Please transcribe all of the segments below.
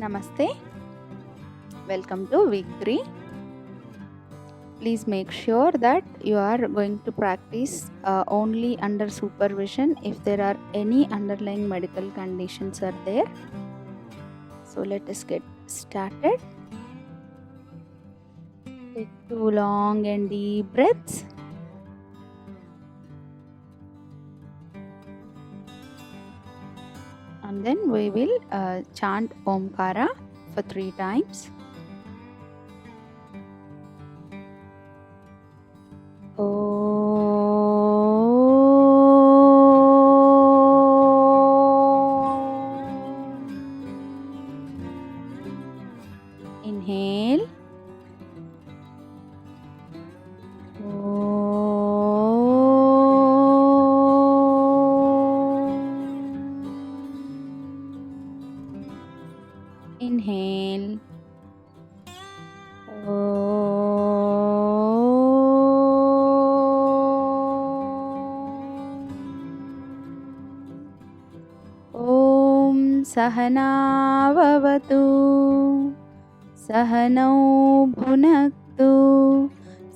Namaste. Welcome to week 3. Please make sure that you are going to practice only under supervision if there are any underlying medical conditions are there. So let us get started. Take 2 long and deep breaths. And then we will chant Omkara for 3 times. Inhale. Inhale. Om Sahana Vavatu Sahanau Bhunaktu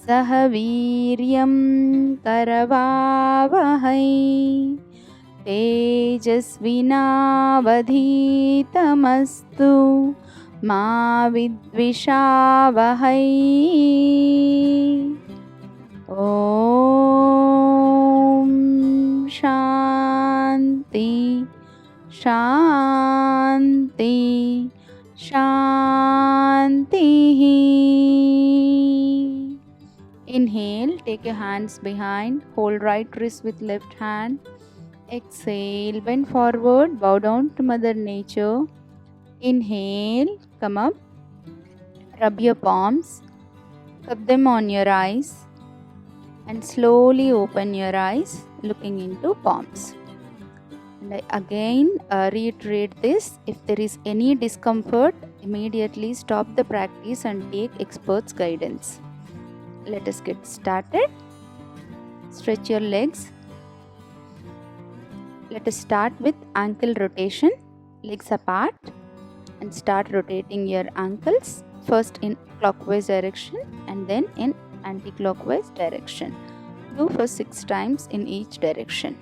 Sahaviryam Karavavahai Tejasvinavadhitamastu Ma Vidvishavahai. Om Shanti Shanti Shanti. Inhale, take your hands behind, hold right wrist with left hand. Exhale, bend forward, bow down to Mother Nature. Inhale, come up, rub your palms, cup them on your eyes, and slowly open your eyes, looking into palms. And I again reiterate this, if there is any discomfort, immediately stop the practice and take expert's guidance. Let us get started. Stretch your legs. Let us start with ankle rotation, legs apart, and start rotating your ankles, first in clockwise direction and then in anti-clockwise direction. Do for 6 times in each direction.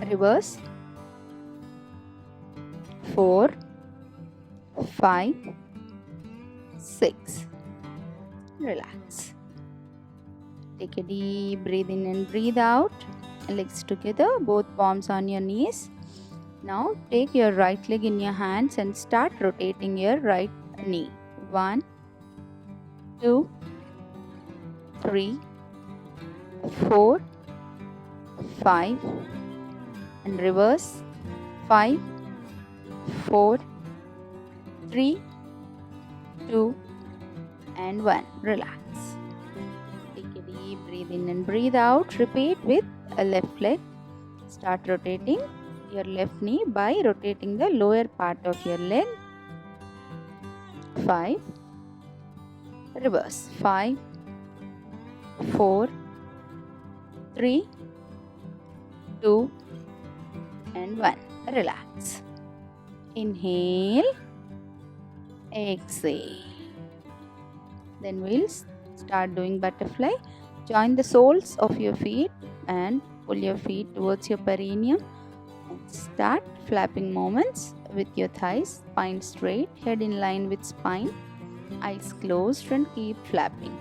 Reverse. 4, 5, 6. Relax. Take a deep breath in and breathe out. Legs together, both palms on your knees. Now take your right leg in your hands and start rotating your right knee. 1, 2, 3, 4, 5, and reverse. 5, 4, 3, 2, and 1. Relax. Take a deep breath in and breathe out. Repeat with a left leg. Start rotating your left knee by rotating the lower part of your leg. 5. Reverse. 5, 4, 3, 2, and 1. Relax. Inhale. Exhale. Then we'll start doing butterfly. Join the soles of your feet and pull your feet towards your perineum. And start flapping movements with your thighs, spine straight, head in line with spine, eyes closed, and keep flapping.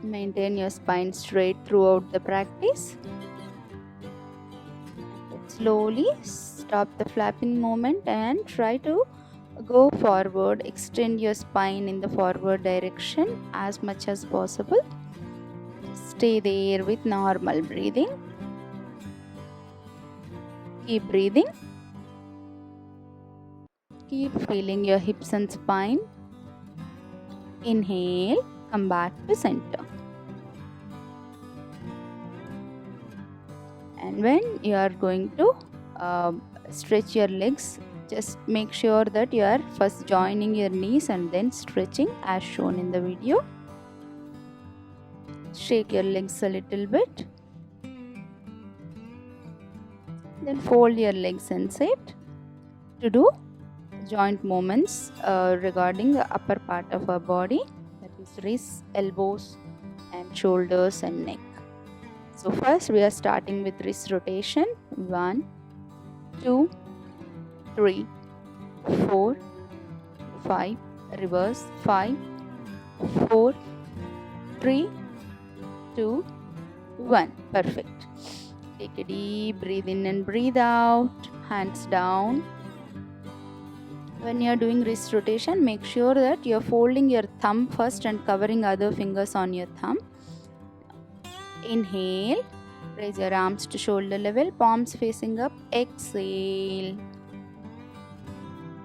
Maintain your spine straight throughout the practice. Slowly stop the flapping movement and try to go forward. Extend your spine in the forward direction as much as possible. Stay there with normal breathing. Keep breathing. Keep feeling your hips and spine. Inhale, come back to center. And when you are going to stretch your legs, just make sure that you are first joining your knees and then stretching as shown in the video. Shake your legs a little bit. Then fold your legs inside to do joint movements regarding the upper part of our body, that is wrists, elbows and shoulders and neck. So first we are starting with wrist rotation. 1, 2, 3, 4, 5, reverse, 5, 4, 3, 2, 1. Perfect. Take a deep breathe in and breathe out. Hands down. When you are doing wrist rotation, make sure that you are folding your thumb first and covering other fingers on your thumb. Inhale. Raise your arms to shoulder level, palms facing up. Exhale.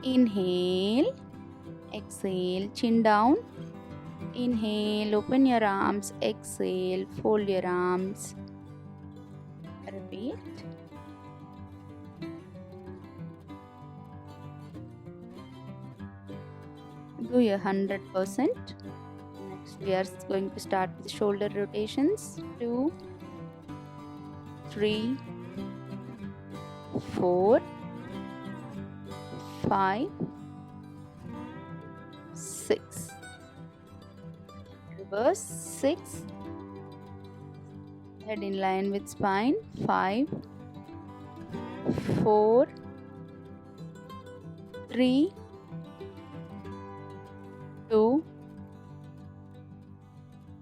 Inhale. Exhale. Chin down. Inhale. Open your arms. Exhale. Fold your arms. Repeat. Do your 100%. Next we are going to start with shoulder rotations. 2, 3, 4, 5, 6. Reverse. 6. Head in line with spine. 5, 4, 3, 2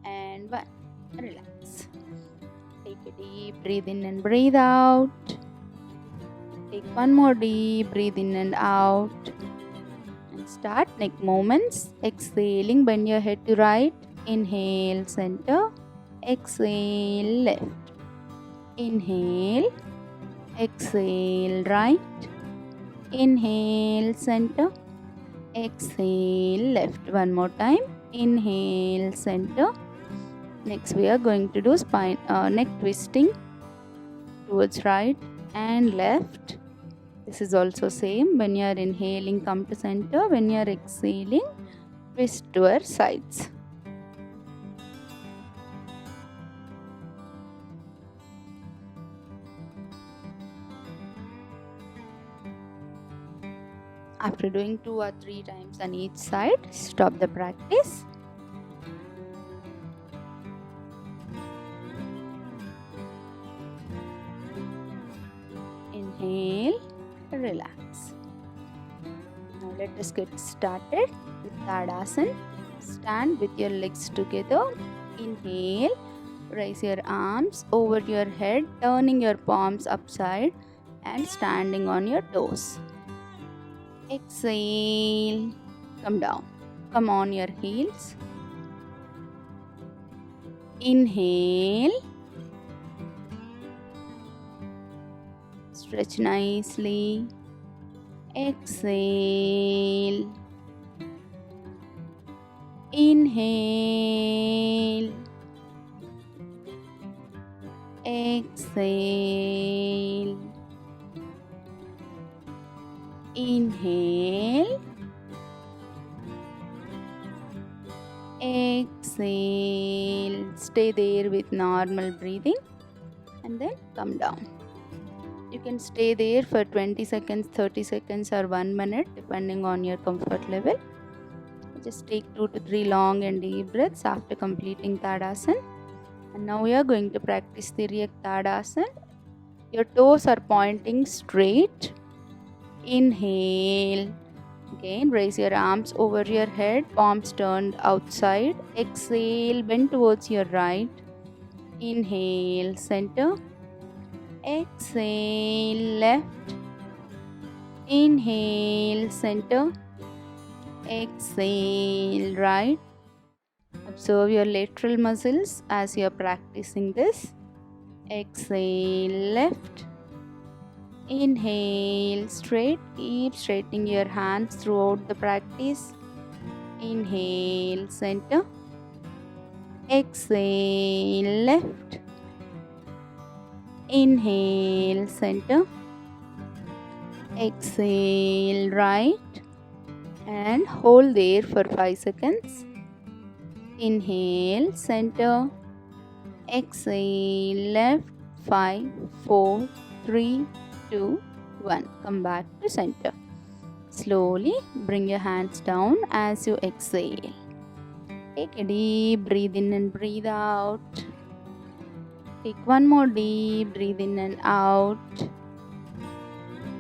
and 1. Relax. Take a deep breathe in and breathe out. Take one more deep breathe in and out. And start neck movements. Exhaling, bend your head to right. Inhale, center. Exhale, left. Inhale. Exhale, right. Inhale, center. Exhale, left. One more time. Inhale, center. Next we are going to do spine neck twisting towards right and left. This is also same. When you are inhaling, come to center. When you are exhaling, twist towards sides. After doing 2 or 3 times on each side, stop the practice. Inhale, relax. Now let us get started with Tadasana. Stand with your legs together. Inhale, raise your arms over your head, turning your palms upside and standing on your toes. Exhale, come down. Come on your heels. Inhale. Stretch nicely. Exhale. Inhale. Exhale. Inhale. Exhale. Stay there with normal breathing and then come down. You can stay there for 20 seconds, 30 seconds or 1 minute depending on your comfort level. Just take 2 to 3 long and deep breaths after completing Tadasana. And now we are going to practice Tiryak Tadasana. Your toes are pointing straight. Inhale. Again, raise your arms over your head, palms turned outside. Exhale, bend towards your right. Inhale, center. Exhale, left. Inhale, center. Exhale, right. Observe your lateral muscles as you are practicing this. Exhale, left. Inhale straight, keep straightening your hands throughout the practice. Inhale center, exhale left, inhale center, exhale right, and hold there for 5 seconds. Inhale center, exhale left, 5, 4, 3, 2, 1. Come back to center. Slowly bring your hands down as you exhale. Take a deep breathe in and breathe out. Take one more deep breathe in and out.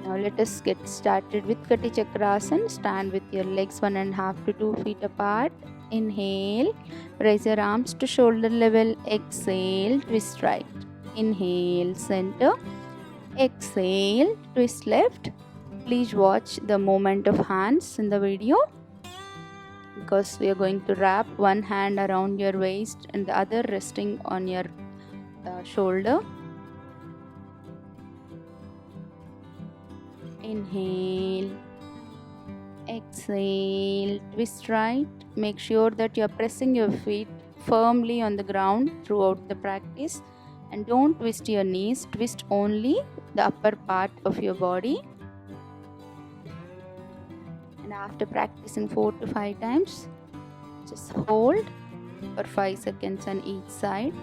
Now let us get started with Kati Chakrasana. Stand with your legs 1.5 to 2 feet apart. Inhale, raise your arms to shoulder level. Exhale, twist right. Inhale, center. Exhale, twist left. Please watch the movement of hands in the video, because we are going to wrap one hand around your waist and the other resting on your shoulder. Inhale, exhale, twist right. Make sure that you are pressing your feet firmly on the ground throughout the practice, and don't twist your knees, twist only the upper part of your body. And after practicing 4 to 5 times, just hold for 5 seconds on each side.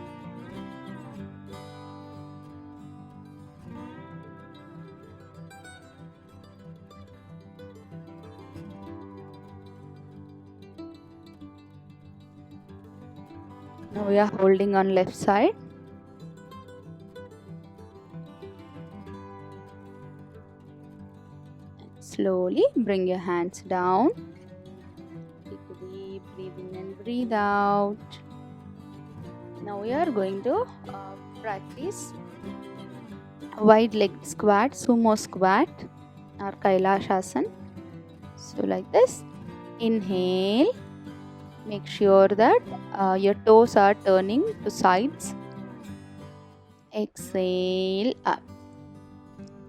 Now we are holding on left side. Slowly bring your hands down. Take a deep breathe in and breathe out. Now we are going to practice wide leg squat, sumo squat or Kailashasana. So like this. Inhale. Make sure that your toes are turning to sides. Exhale up.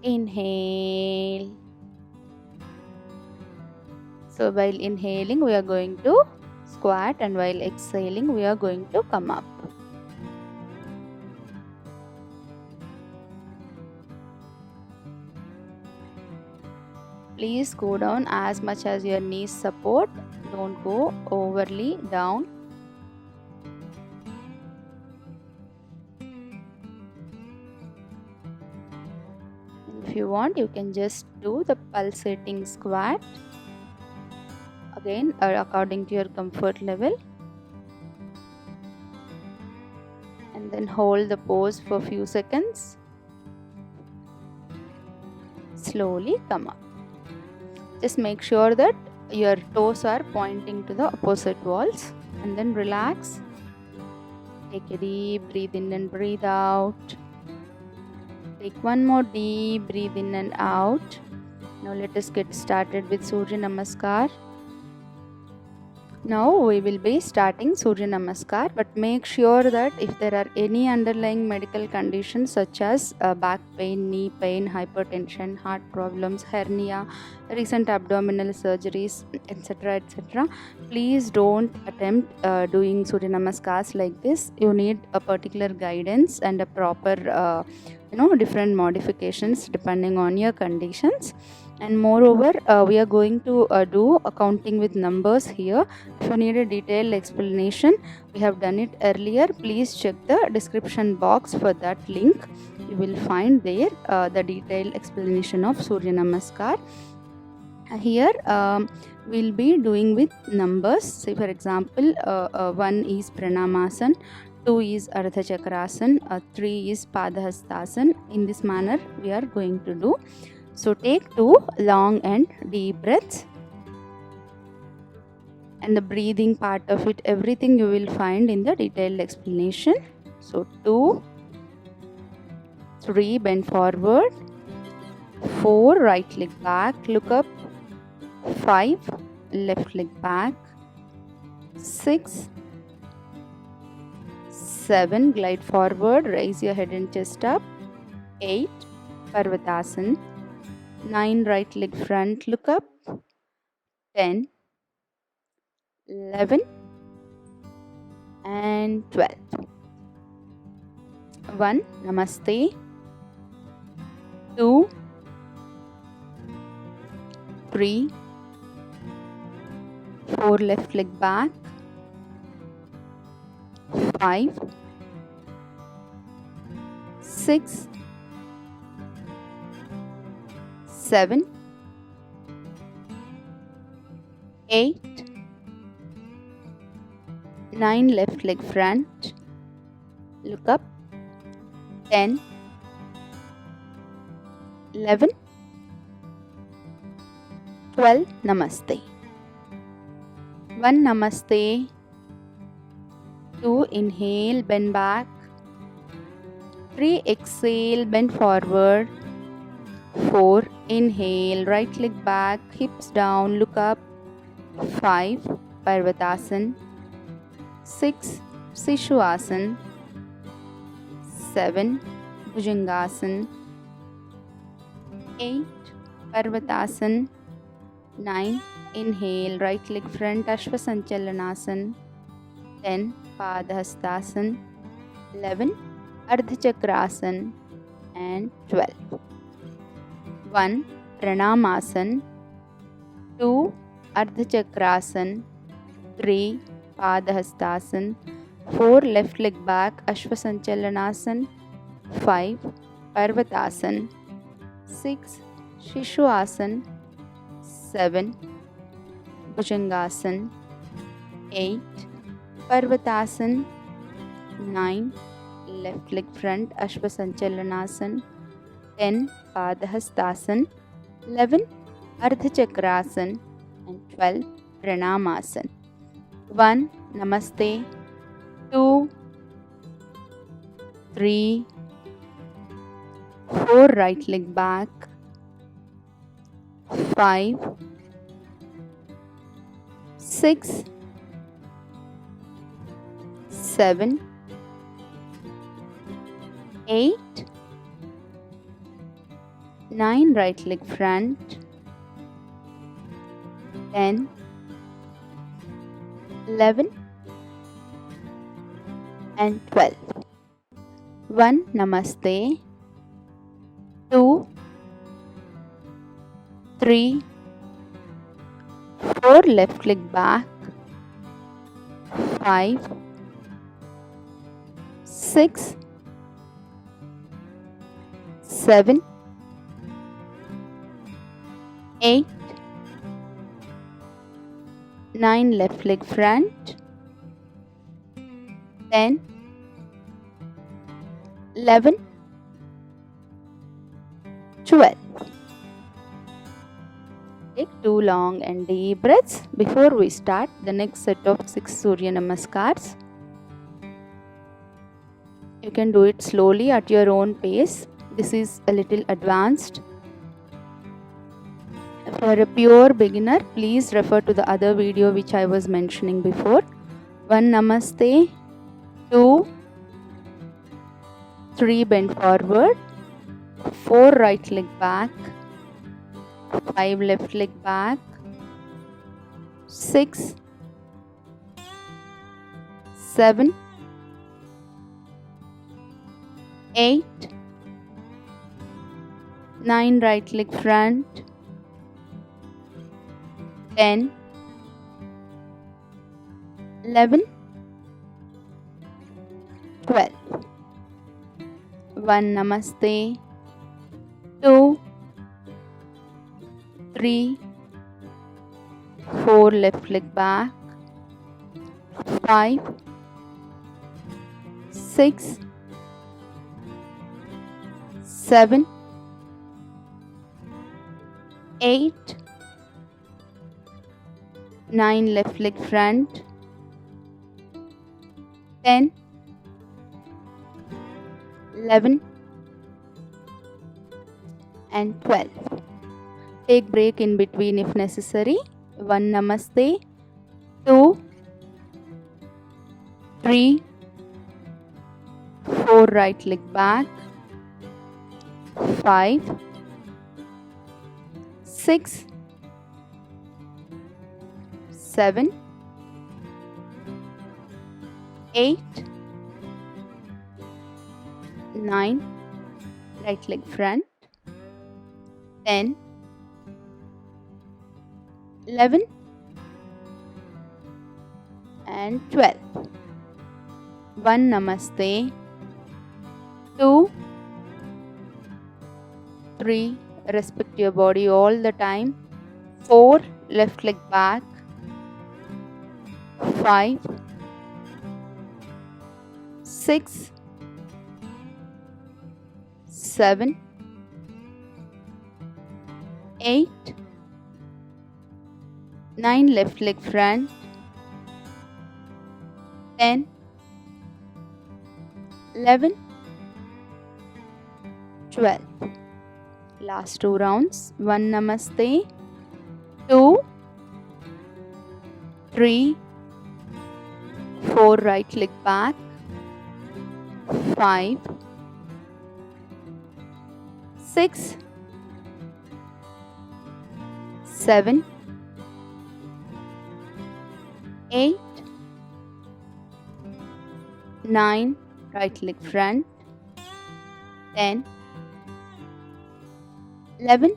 Inhale. So while inhaling we are going to squat, and while exhaling we are going to come up. Please go down as much as your knees support. Don't go overly down. If you want, you can just do the pulsating squat. Again, according to your comfort level. And then hold the pose for a few seconds. Slowly come up. Just make sure that your toes are pointing to the opposite walls, and then relax. Take a deep breathe in and breathe out. Take one more deep breathe in and out. Now let us get started with Surya Namaskar. Now we will be starting Surya Namaskar, but make sure that if there are any underlying medical conditions such as back pain, knee pain, hypertension, heart problems, hernia, recent abdominal surgeries, etc., please don't attempt doing Surya Namaskars like this. You need a particular guidance and a proper different modifications depending on your conditions. And moreover, we are going to do accounting with numbers here. If you need a detailed explanation, we have done it earlier. Please check the description box for that link. You will find there the detailed explanation of Surya Namaskar. Here we'll be doing with numbers. Say for example, 1 is Pranamasana, 2 is Ardha Chakrasana, 3 is Padahastasana. In this manner we are going to do. So take 2 long and deep breaths, and the breathing part of it, everything you will find in the detailed explanation. So 2, 3, bend forward, 4, right leg back, look up, 5, left leg back, 6, 7, glide forward, raise your head and chest up, 8, Parvatasana, 9 right leg front, look up, 10, 11 and 12. 1, namaste, 2, 3, 4 left leg back, 5, 6, 7, 8, 9 left leg front, look up, 10, 11, 12, namaste. 1, namaste, 2, inhale, bend back, 3, exhale, bend forward, 4, inhale, right leg back, hips down, look up, 5, Parvatasana, 6, Sishuasana, 7, Bhujangasana, 8, Parvatasana, 9, inhale, right leg front, Ashvasanchalanasana, 10, Padhastasana, 11, Ardhachakrasana and 12. 1, Pranamasana, 2, Ardhachakrasana, 3, Padhastasana, 4, left leg back, Ashvasanchalanasana, 5, Parvatasana, 6, Shishuasana, 7, Bhujangasana, 8, Parvatasana, 9, left leg front, Ashvasanchalanasana, 10, Padhastasana, 11, Ardhachakrasana and 12, Pranamasana. 1, namaste, 2, 3, 4, right leg back, 5, 6, 7, 8, 9, right leg front, 10, 11 and 12. 1, namaste, 2, 3, 4, left leg back, 5, 6, 7, 8, 9, left leg front, 10, 11, 12. Take 2 long and deep breaths before we start the next set of 6 Surya Namaskars. You can do it slowly at your own pace. This is a little advanced. For a pure beginner, please refer to the other video which I was mentioning before. 1, namaste, 2, 3, bend forward, 4, right leg back, 5, left leg back, 6, 7, 8, 9, right leg front, 10, 11, 12. 1, namaste, 2, 3, 4, left leg back, 5, 6, 7, 8, 9, left leg front, 10, 11 and 12. Take break in between if necessary. 1, namaste, 2, 3, 4, right leg back, 5, 6, 7, 8, 9, right leg front, 10, 11 and 12. 1, namaste. 2, 3, respect your body all the time. 4, left leg back. 5, 6, 7, 8, 9, left leg front. 10, 11, 12. Last 2 rounds. 1, namaste. 2, 3, 4, right leg back. 5, 6, 7, 8, 9, right leg front. 10, 11,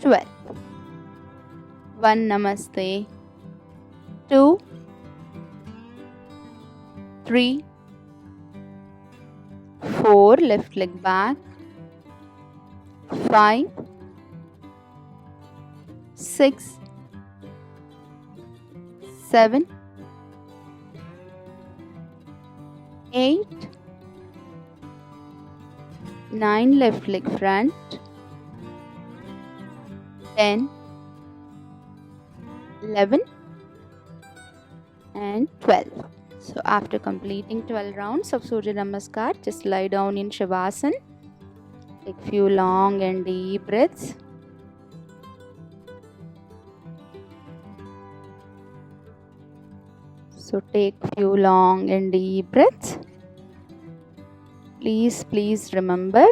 12. 1, namaste. 2, 3, 4, left leg back. 5, 6, 7, 8, 9, left leg front. 10, 11 and 12. So after completing 12 rounds of Surya Namaskar, just lie down in Shavasana. Take few long and deep breaths. So take few long and deep breaths. Please remember,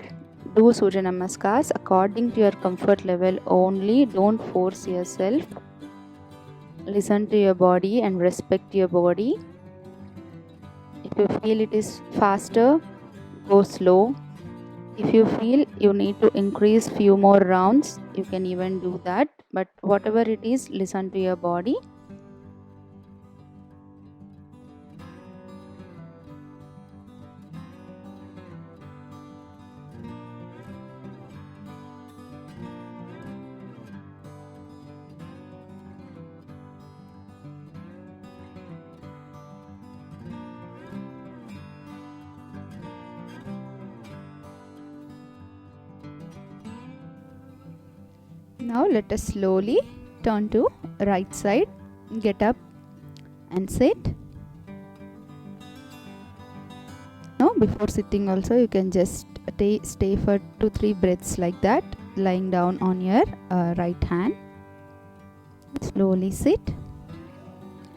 do Surya Namaskars according to your comfort level only. Don't force yourself. Listen to your body and respect your body. If you feel it is faster, go slow. If you feel you need to increase few more rounds, you can even do that. But whatever it is, listen to your body. Now let us slowly turn to right side. Get up and sit. Now before sitting also you can just stay for 2-3 breaths like that, lying down on your right hand. Slowly sit.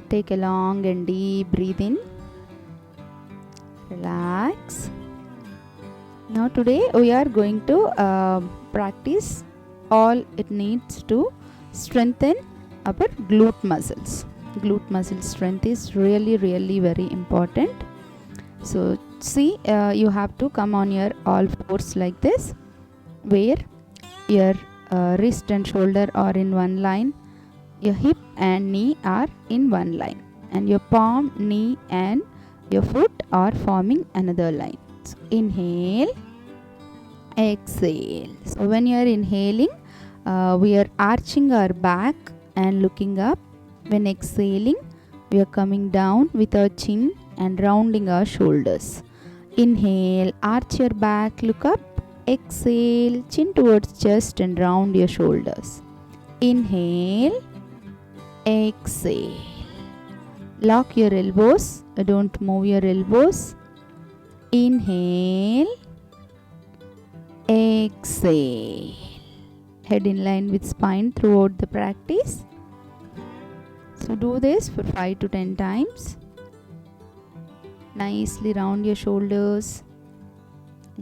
Take a long and deep breathe in. Relax. Now today we are going to practice all it needs to strengthen our glute muscles. Glute muscle strength is really very important. So see, you have to come on your all fours like this, where your wrist and shoulder are in one line, your hip and knee are in one line, and your palm, knee and your foot are forming another line. So inhale, exhale. So when you are inhaling, we are arching our back and looking up. When exhaling, we are coming down with our chin and rounding our shoulders. Inhale, arch your back, look up. Exhale, chin towards chest and round your shoulders. Inhale, exhale. Lock your elbows, don't move your elbows. Inhale, exhale. Head in line with spine throughout the practice. So do this for 5 to 10 times. Nicely round your shoulders.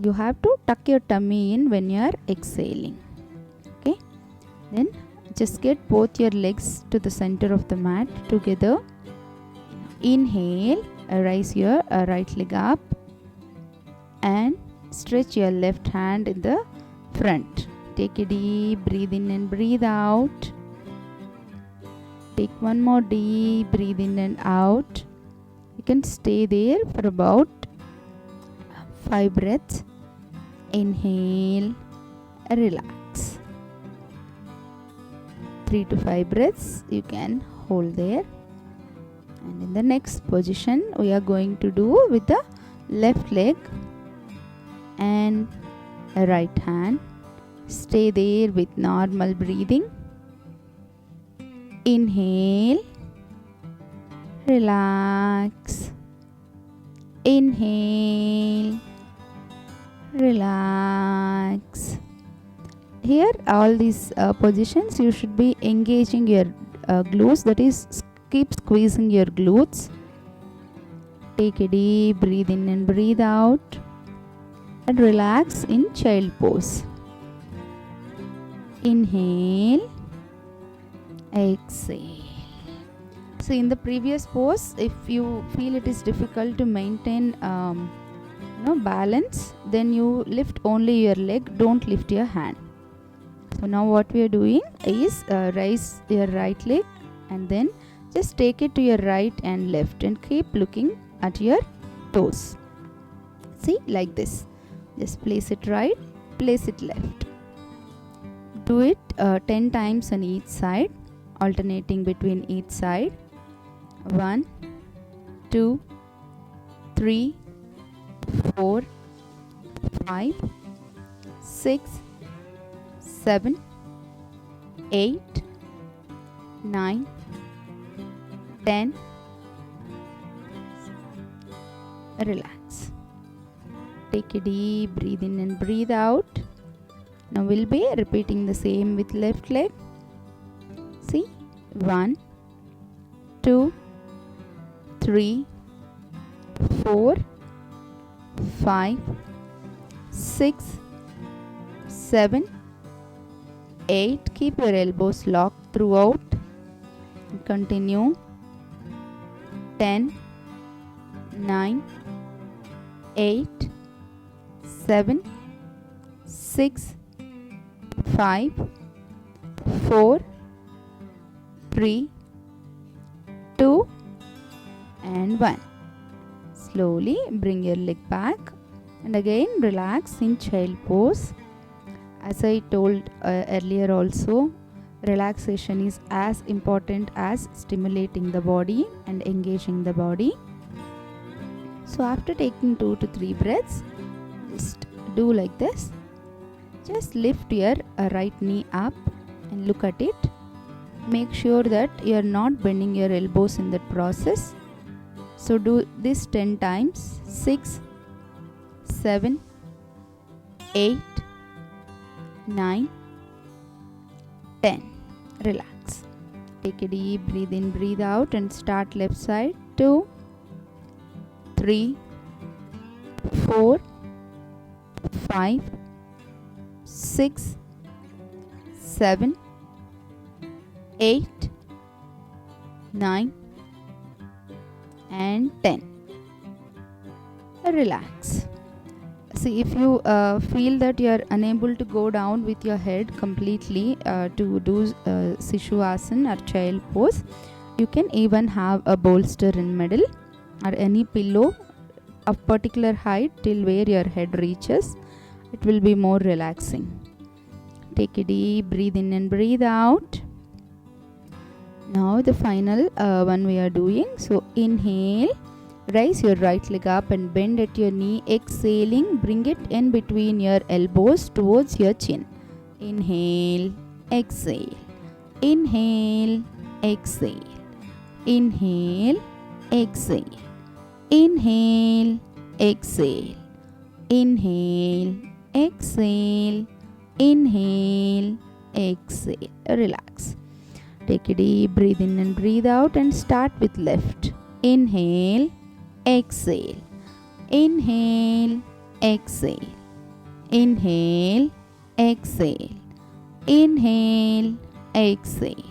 You have to tuck your tummy in when you are exhaling. Then just get both your legs to the center of the mat together. Inhale, raise your right leg up and stretch your left hand in the front. Take a deep breathe in and breathe out. Take one more deep breathe in and out. You can stay there for about 5 breaths. Inhale, relax. 3 to 5 breaths you can hold there. And in the next position we are going to do with the left leg and right hand. Stay there with normal breathing. Inhale, relax. Inhale, relax. Here all these positions you should be engaging your glutes, that is keep squeezing your glutes. Take a deep breathe in and breathe out and relax in child pose. Inhale, exhale. So in the previous pose, if you feel it is difficult to maintain balance, then you lift only your leg, don't lift your hand. So now what we are doing is raise your right leg and then just take it to your right and left and keep looking at your toes. See, like this. Just place it right, place it left. Do it 10 times on each side, alternating between each side. 1, 2, 3, 4, 5, 6, 7, 8, 9, 10. Relax. Take a deep breathe in and breathe out. Now we'll be repeating the same with left leg. See, 1, 2, 3, 4, 5, 6, 7, 8. Keep your elbows locked throughout. Continue. 10, 9, 8, 7, 6, 5, 4, 3, 2 and 1. Slowly bring your leg back and again relax in child pose. As I told earlier also, relaxation is as important as stimulating the body and engaging the body. So after taking 2 to 3 breaths, just do like this. Just lift your right knee up and look at it. Make sure that you are not bending your elbows in that process. So do this 10 times. 6, 7, 8, 9, 10. Relax. Take a deep breathe in, breathe out and start left side. 2, 3, 4, 5, 6, 7, 8, 9 and 10. Relax. See, if you feel that you are unable to go down with your head completely to do Sirsasana or child pose, you can even have a bolster in middle or any pillow of particular height till where your head reaches. It will be more relaxing. Take a deep breathe in and breathe out. Now the final one we are doing. So inhale, raise your right leg up and bend at your knee. Exhaling, bring it in between your elbows towards your chin. Inhale, exhale. Inhale, exhale. Inhale, exhale. Inhale, exhale. Inhale, exhale. Inhale, exhale. Relax. Take a deep breathe in and breathe out and start with left. Inhale, exhale. Inhale, exhale. Inhale, exhale. Inhale, exhale.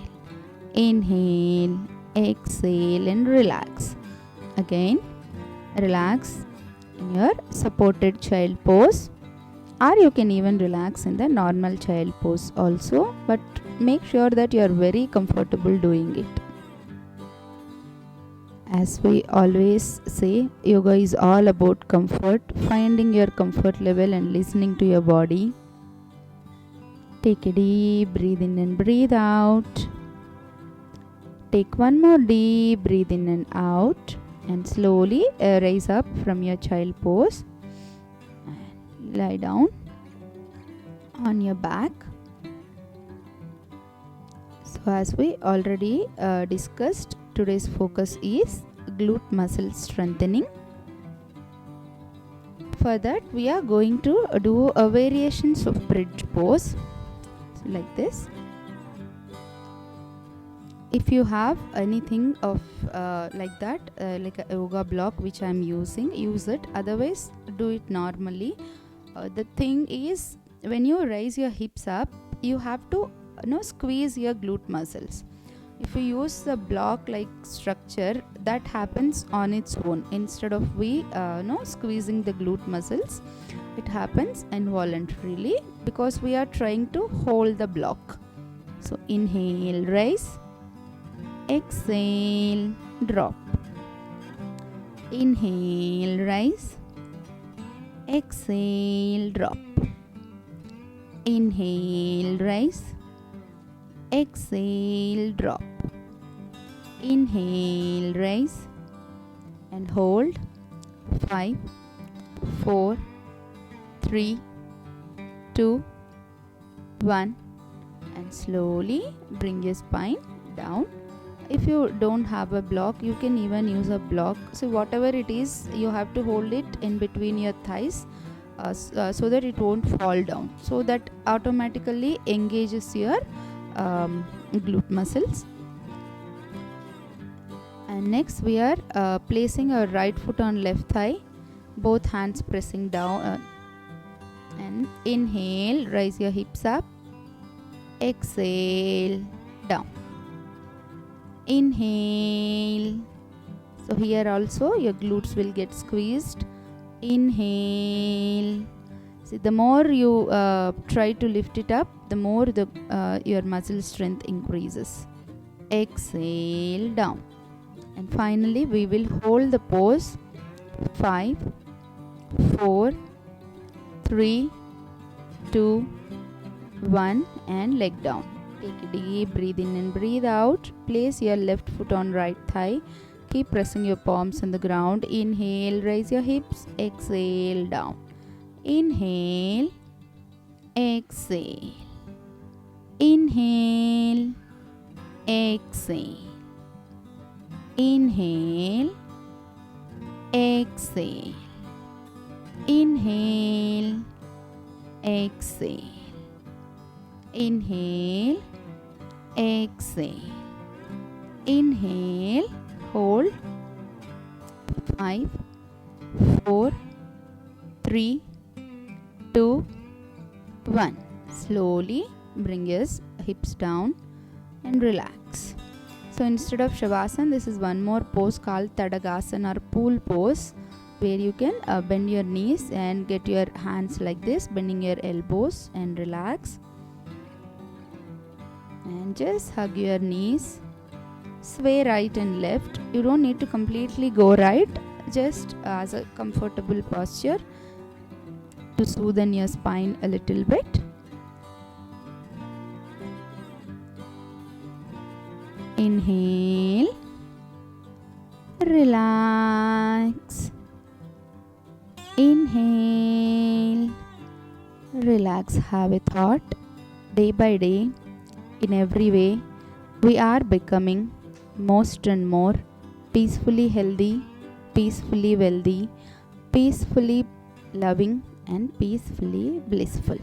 Inhale, exhale, and relax. Again, relax in your supported child pose, or you can even relax in the normal child pose also, but make sure that you are very comfortable doing it. As we always say, yoga is all about comfort, finding your comfort level and listening to your body. Take a deep breathe in and breathe out. Take one more deep breathe in and out, and slowly rise up from your child pose and lie down on your back. So as we already discussed, today's focus is glute muscle strengthening. For that, we are going to do a variations of bridge pose, so like this. If you have anything of like that, like a yoga block which I am using, use it. Otherwise, do it normally. The thing is, when you raise your hips up, you have to squeeze your glute muscles. If you use the block like structure, that happens on its own. Instead of we squeezing the glute muscles, it happens involuntarily because we are trying to hold the block. So inhale, rise. Exhale, drop. Inhale, rise. Exhale, drop. Inhale, rise. Exhale, drop. Inhale, rise and hold. 5, 4, 3, 2, 1, and slowly bring your spine down. If you don't have a block, you can even use a block. So whatever it is, you have to hold it in between your thighs so that it won't fall down. So that automatically engages your glute muscles. And next we are placing our right foot on left thigh, both hands pressing down, and inhale, raise your hips up. Exhale, down. Inhale. So here also your glutes will get squeezed. Inhale. See, the more you try to lift it up, the more your muscle strength increases. Exhale, down. And finally we will hold the pose. 5, 4, 3, 2, 1, and leg down. Take a deep breathe in and breathe out. Place your left foot on right thigh. Keep pressing your palms on the ground. Inhale, raise your hips. Exhale, down. Inhale, exhale. Inhale, exhale. Inhale, exhale. Inhale, exhale. Inhale, exhale. Inhale, hold. 5, 4, 3, 2, 1. Slowly bring your hips down and relax. So instead of Shavasana, this is one more pose called Tadagasana or pool pose, where you can bend your knees and get your hands like this, bending your elbows, and relax. And just hug your knees. Sway right and left. You don't need to completely go right, just as a comfortable posture to soothe your spine a little bit. Inhale, relax. Inhale, relax. Have a thought. Day by day, in every way, we are becoming most and more peacefully healthy, peacefully wealthy, peacefully loving, and peacefully blissful.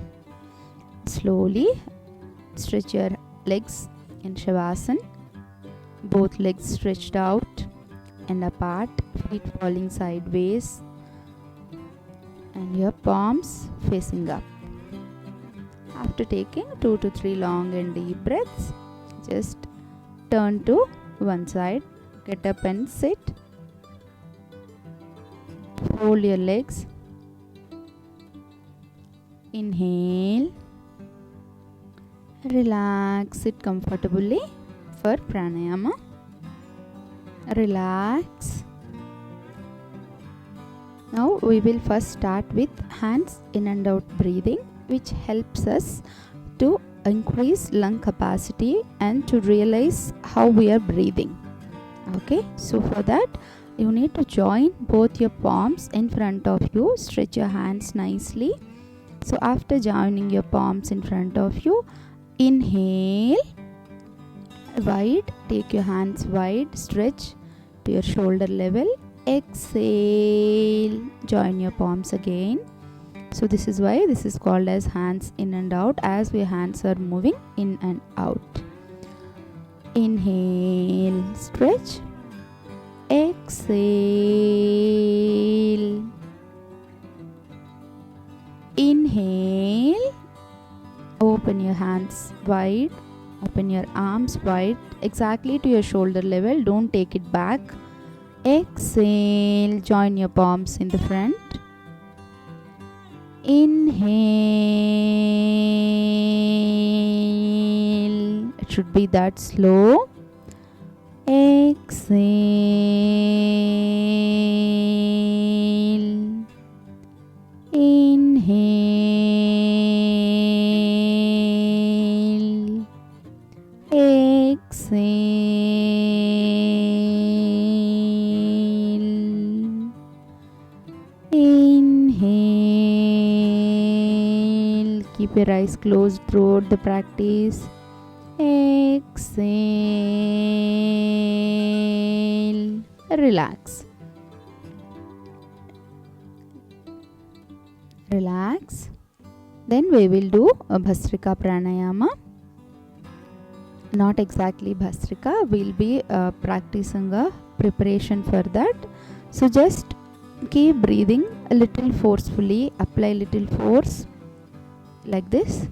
Slowly stretch your legs in Shavasana. Both legs stretched out and apart, feet falling sideways, and your palms facing up. After taking 2 to 3 long and deep breaths, just turn to one side, get up and sit. Fold your legs. Inhale. Relax, sit comfortably for pranayama. Relax. Now we will first start with hands in and out breathing, which helps us to increase lung capacity and to realize how we are breathing. Okay, so for that you need to join both your palms in front of you, stretch your hands nicely. So after joining your palms in front of you, inhale wide, take your hands wide, stretch to your shoulder level. Exhale, join your palms again. So this is why this is called as hands in and out, as your hands are moving in and out. Inhale, stretch. Exhale. Inhale, open your hands wide, open your arms wide, exactly to your shoulder level, don't take it back. Exhale, join your palms in the front. Inhale, it should be that slow. Exhale. Inhale. Exhale. Inhale. Keep your eyes closed throughout the practice. Exhale. Relax. Relax. Then we will do a Bhastrika Pranayama. Not exactly Bhastrika, we'll be practicing a preparation for that. So just keep breathing a little forcefully, apply little force like this.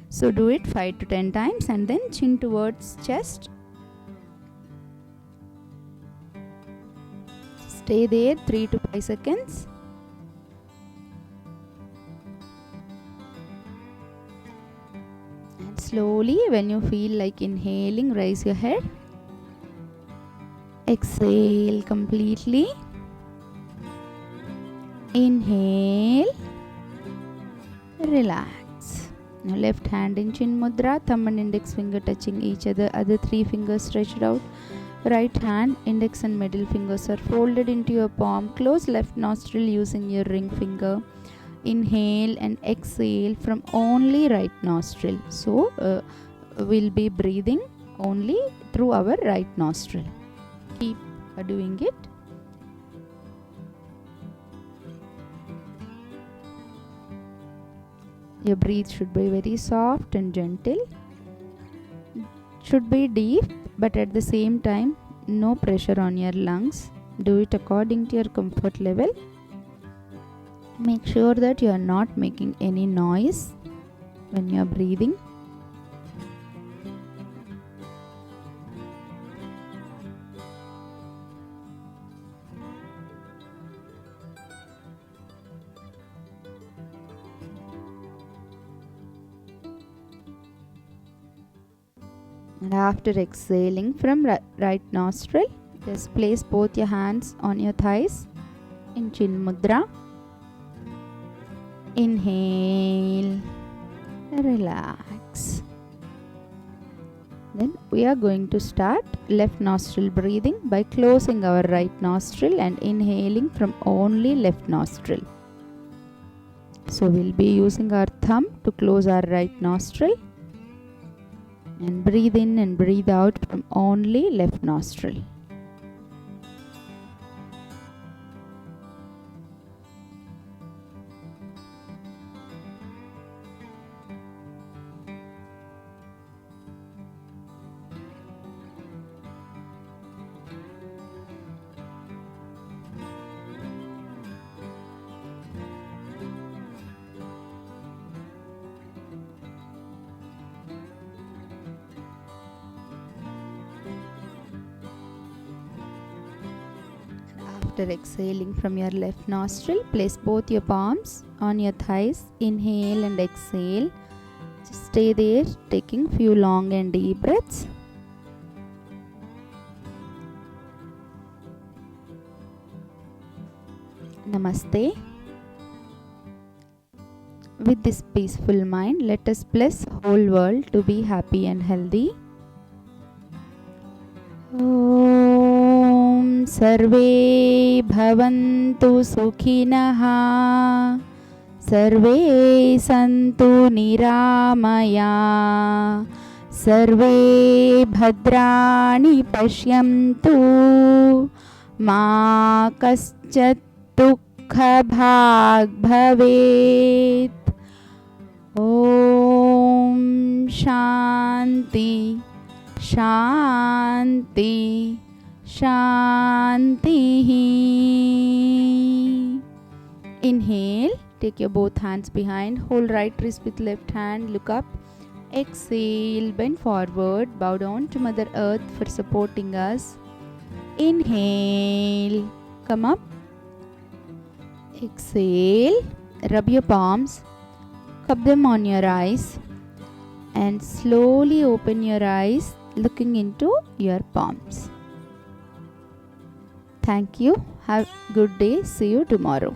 So do it 5 to 10 times and then chin towards chest. Stay there 3 to 5 seconds. And slowly, when you feel like inhaling, raise your head. Exhale completely. Inhale. Relax. Now left hand in chin mudra, thumb and index finger touching each other, other 3 fingers stretched out. Right hand, index and middle fingers are folded into your palm. Close left nostril using your ring finger. Inhale and exhale from only right nostril. So we'll be breathing only through our right nostril. Keep doing it. Your breath should be very soft and gentle. Should be deep, but at the same time, no pressure on your lungs. Do it according to your comfort level. Make sure that you are not making any noise when you are breathing. And after exhaling from right nostril, just place both your hands on your thighs in chin mudra. Inhale, relax. Then we are going to start left nostril breathing by closing our right nostril and inhaling from only left nostril. So we'll be using our thumb to close our right nostril and breathe in and breathe out from only left nostril. After exhaling from your left nostril, place both your palms on your thighs. Inhale and exhale. Just stay there, taking few long and deep breaths. Namaste. With this peaceful mind, let us bless whole world to be happy and healthy. Om Sarve Bhavantu Sukhinah Sarve Santu Niramaya Sarve Bhadrani Pashyantu Ma Kaschat Dukha Bhag Bhavet. Om Shanti Shanti Shanti. Inhale, take your both hands behind, hold right wrist with left hand, look up. Exhale, bend forward, bow down to Mother Earth for supporting us. Inhale, come up. Exhale, rub your palms, cup them on your eyes, and slowly open your eyes, looking into your palms. Thank you. Have a good day. See you tomorrow.